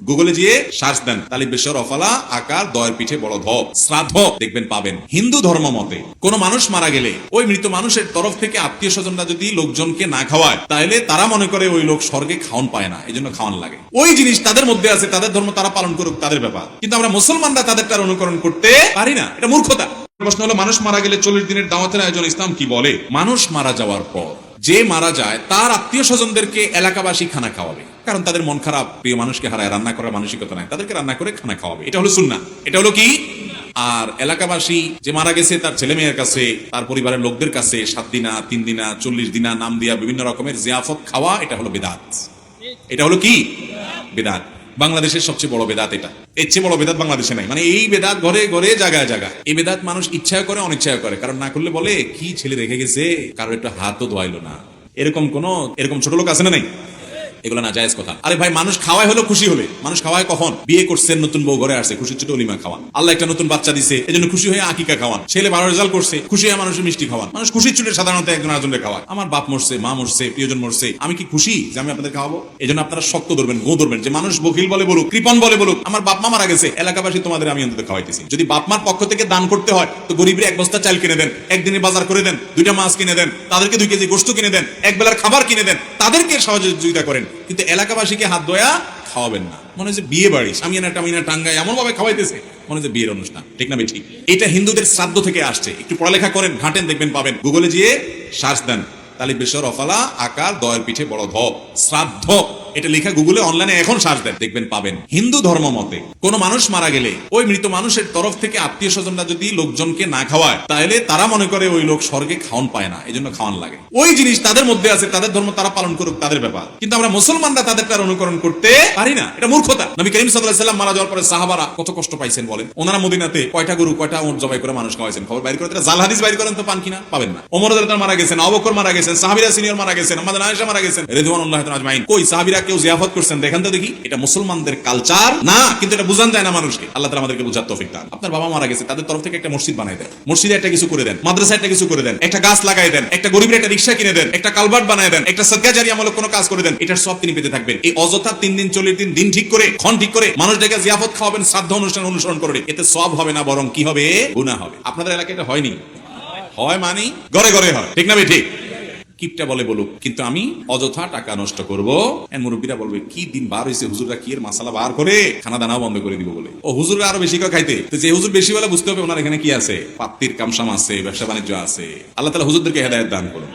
গুগলে গিয়ে সার্চ দেন তালিব বেশর অফালা আকার দয়ের পিঠে বড় ধ শ্রাদ্ধ দেখবেন পাবেন। হিন্দু ধর্ম মতে কোন মানুষ মারা গেলে ওই মৃত মানুষের তরফ থেকে আত্মীয় স্বজনরা যদি লোকজনকে না খাওয়ায় তাহলে তারা মনে করে ওই লোক স্বর্গে খাওয়ান পায় না, এই জন্য খাওয়ান লাগে। ওই জিনিস তাদের মধ্যে আছে, তাদের ধর্ম তারা পালন করুক, তাদের ব্যাপার। কিন্তু আমরা মুসলমানরা তাদেরটার অনুকরণ করতে পারি না, এটা মূর্খতা। প্রশ্ন হলো, মানুষ মারা গেলে 40 দিনের দাওয়াতের আয়োজন ইসলাম কি বলে? মানুষ মারা যাওয়ার পর যে মারা যায় তার আত্মীয় স্বজনদেরকে এলাকাবাসী খানা খাওয়াবে, কারণ তাদের মন খারাপ, প্রিয় মানুষকে হারায়, রান্না করার মানসিকতা নাই, তাদেরকে রান্না করে খানা খাওয়াবে। এটা হলো সুন্নাহ। এটা হলো কি? আর এলাকাবাসী যে মারা গেছে তার ছেলে মেয়ের কাছে, তার পরিবারের লোকদের কাছে 7 দিনা 3 দিনা 40 দিনা নাম দিয়া বিভিন্ন রকমের জিয়াফত খাওয়া, এটা হলো বিদআত। এটা হলো কি? বিদআত। বাংলাদেশের সবচেয়ে বড় বেদাত এটা। এর চেয়ে বড় বেদাত বাংলাদেশে নাই। মানে এই বেদাত ঘরে ঘরে জায়গায় জায়গায়। এই বেদাত মানুষ ইচ্ছায় করে অনিচ্ছায় করে, কারণ না করলে বলে কি ছেলে রেখে গেছে, কারো একটু হাতও ধোয়াইলো না। এরকম ছোট লোক আছে না নাই? এগুলো না জায়েজ কথা। আরে ভাই, মানুষ খাওয়ায় হলো খুশি হলে। মানুষ খাওয়ায় কখন? বিয়ে করছেন, নতুন বউ ঘরে আসছে, খুশির ছোট অলিমা খাওয়ান। আল্লাহ একটা নতুন বাচ্চা দিছে, এজন্য খুশি হয়ে আকিকা খাওয়ান। ছেলে ভালো রেজাল্ট করছে, খুশি হয়ে মানুষের মিষ্টি খাওয়ান। মানুষ খুশির ছুটে সাধারণত একজন আরেকজনকে খাওয়ায়। আমার বাপ মরছে, মা মরছে, প্রিয়জন মরছে, আমি কি খুশি যে আমি আপনাদের খাওয়াবো? এজন্য আপনারা শক্ত ধরবেন, গো ধরবেন, যে মানুষ বকিল বলে বলুক, কৃপণ বলে বলুক, আমার বাপ মা মারা গেছে, এলাকাবাসী তোমাদের আমি অন্তত খাওয়াইতেছি। যদি বাপ মার পক্ষ থেকে দান করতে হয় তো গরিবের 1 বস্তা চাল কিনে দেন, একদিনের বাজার করে দেন, 2টা মাছ কিনে দেন, তাদেরকে 2 কেজি গোশত কিনে দেন, এক বেলার খাবার কিনে দেন, তাদেরকে সহযোগিতা করেন। কিন্তু এলাকাবাসীকে হাত ধোয়া খাওয়াবেন না। মনে হয় যে বিয়ে বাড়ি, সামিয়ানা টামিনা টাঙ্গায় এমন ভাবে খাওয়াইতেছে, মনে হয় যে বিয়ের অনুষ্ঠান। ঠিক না ঠিক? এটা হিন্দুদের শ্রাদ্ধ থেকে আসছে। একটু পড়ালেখা করেন, ঘাটেন, দেখবেন পাবেন। গুগলে গিয়ে সার্চ দেন তালিব বেশর অফালা আকার দয়ের পিঠে বড় ধ শ্রাদ্ধ, এটা লেখা গুগলে অনলাইনে এখন সার্চ দেন, দেখবেন পাবেন। হিন্দু ধর্ম মতে কোন মানুষ মারা গেলে ওই মৃত মানুষের তরফ থেকে আত্মীয় স্বজনরা যদি লোকজনকে না খাওয়ায় তাহলে তারা মনে করে ওই লোক স্বর্গে খাওয়ান পায় না, এই জন্য খাওয়ান লাগে। ওই জিনিস তাদের মধ্যে আছে, তাদের ধর্ম তারা পালন করুক, তাদের ব্যাপার। কিন্তু আমরা মুসলমানরা তাদেরটার অনুকরণ করতে পারি না, এটা মূর্খতা। নবী করিম সাল্লাল্লাহু আলাইহি ওয়াসাল্লাম মারা যাওয়ার পরে সাহাবারা কত কষ্ট পাইছেন বলেন। ওনারা মদিনাতে কয়টা গরু কয়টা উট জবাই করে মানুষ খাওয়াইছেন, খবর বাইর করে জাল হাদিস বাইর করেন তো পান কিনা? পাবেন না। ওমর রাদিয়াল্লাহু মারা গেছেন, আবু বকর মারা গেছেন, সাহাবীরা সিনিয়র মারা গেছেন, আমাদের আয়েশা মারা গেছেন রাদিয়াল্লাহু তাআলা আজমাইন। কই সাহাবীরা কেউ জিয়াফত করছেন? দেখেন তো দেখি। এটা মুসলমানদের কালচার না, কিন্তু এটা বুঝান যায় না মানুষকে। আল্লাহ তাআলা আমাদেরকে বুঝার তৌফিক দান। আপনার বাবা মারা গেছে, তাদের তরফ থেকে একটা মসজিদ বানাই দেন, মসজিদে একটা কিছু করে দেন, মাদ্রাসায় একটা কিছু করে দেন, একটা গাছ লাগাই দেন, একটা গরিবের একটা রিকশা কিনে দেন, একটা কালভার্ট বানায় দেন, একটা সাদকা জারিয়ামূলক কোনো কাজ করে দেন। এটার সব তিনি পেতে থাকবেন। এই অযথা 3 দিন 40 দিন দিন ঠিক করে ক্ষণ ঠিক করে মানুষদেরকে জিয়াফত খাওয়াবেন, শ্রাদ্ধ অনুষ্ঠান অনুসরণ করে, এতে সব হবে না, বরং কি হবে? গুনাহ হবে। আপনাদের এলাকায় এটা হয়নি? হয় মানে ঘরে ঘরে হয়। ঠিক না ঠিক? কিপটা বলে বলুক, কিন্তু আমি অযথা টাকা নষ্ট করবো। মুরব্বীরা বলবে কি দিন বার হয়েছে, হুজুররা কি এর মাসালা বার করে খানা দানাও বন্ধ করে দিব বলে। ও হুজুররা আরো বেশি করে খাইতে, তো যে হুজুর বেশি বলে বুঝতে হবে ওনার এখানে কি আছে, পাত্তির কামসাম আছে, ব্যবসা বাণিজ্য আছে। আল্লাহ তাআলা হুজুরদেরকে হেদায়েত দান করুন।